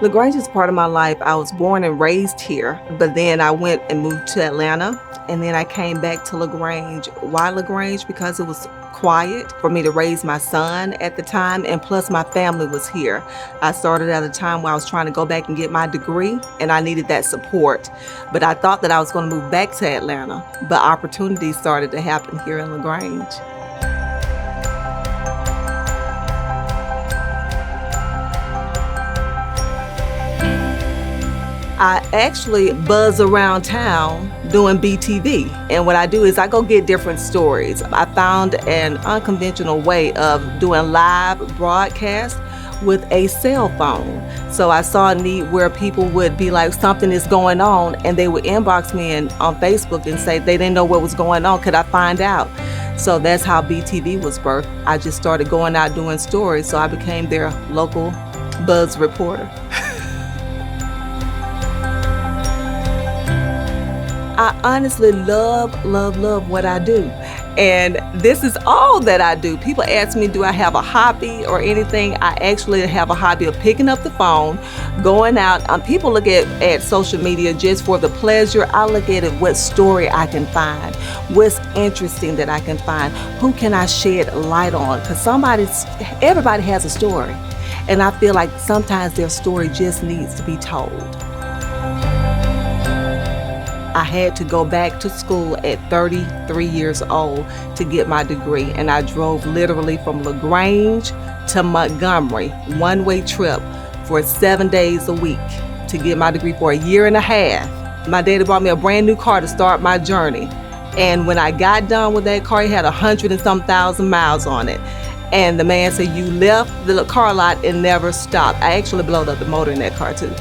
LaGrange is part of my life. I was born and raised here, but then I went and moved to Atlanta, and then I came back to LaGrange. Why LaGrange? Because it was quiet for me to raise my son at the time, and plus my family was here. I started at a time where I was trying to go back and get my degree, and I needed that support. But I thought that I was going to move back to Atlanta, but opportunities started to happen here in LaGrange. I actually buzz around town doing BTV. And what I do is I go get different stories. I found an unconventional way of doing live broadcast with a cell phone. So I saw a need where people would be like, something is going on, and they would inbox me on Facebook and say they didn't know what was going on. Could I find out? So that's how BTV was birthed. I just started going out doing stories, so I became their local buzz reporter. I honestly love what I do. And this is all that I do. People ask me, do I have a hobby or anything? I actually have a hobby of picking up the phone, going out. People look at social media just for the pleasure. I look at it, what story I can find, what's interesting that I can find, who can I shed light on? Because everybody has a story. And I feel like sometimes their story just needs to be told. I had to go back to school at 33 years old to get my degree, and I drove literally from LaGrange to Montgomery, one-way trip for 7 days a week to get my degree for a year and a half. My daddy bought me a brand new car to start my journey, and when I got done with that car, it had 100 and some thousand miles on it. And the man said, you left the car lot and never stopped. I actually blowed up the motor in that car too.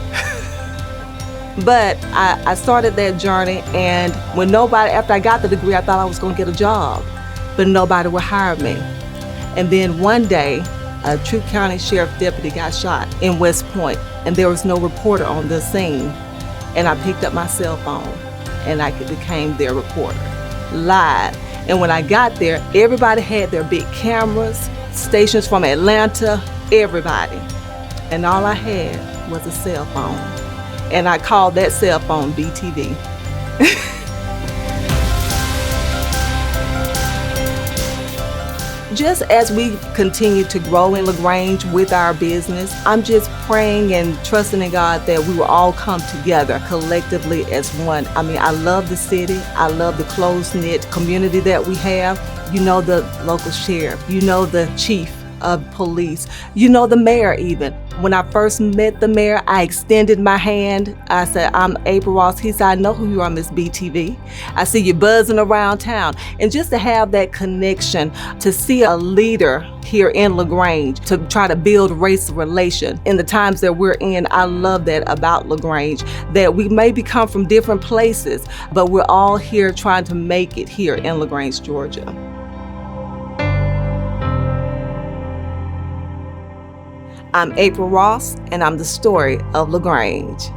But I started that journey, and after I got the degree, I thought I was going to get a job, but nobody would hire me. And then one day, a Troup County Sheriff deputy got shot in West Point, and there was no reporter on the scene. And I picked up my cell phone, and I became their reporter, live. And when I got there, everybody had their big cameras, stations from Atlanta, everybody. And all I had was a cell phone. And I called that cell phone BTV. Just as we continue to grow in LaGrange with our business, I'm just praying and trusting in God that we will all come together collectively as one. I mean, I love the city. I love the close-knit community that we have. You know, the local sheriff, you know, the chief of police, you know, the mayor even. When I first met the mayor, I extended my hand. I said, I'm April Ross. He said, I know who you are, Miss BTV. I see you buzzing around town. And just to have that connection, to see a leader here in LaGrange, to try to build race relation in the times that we're in, I love that about LaGrange, that we maybe come from different places, but we're all here trying to make it here in LaGrange, Georgia. I'm April Ross, and I'm the story of LaGrange.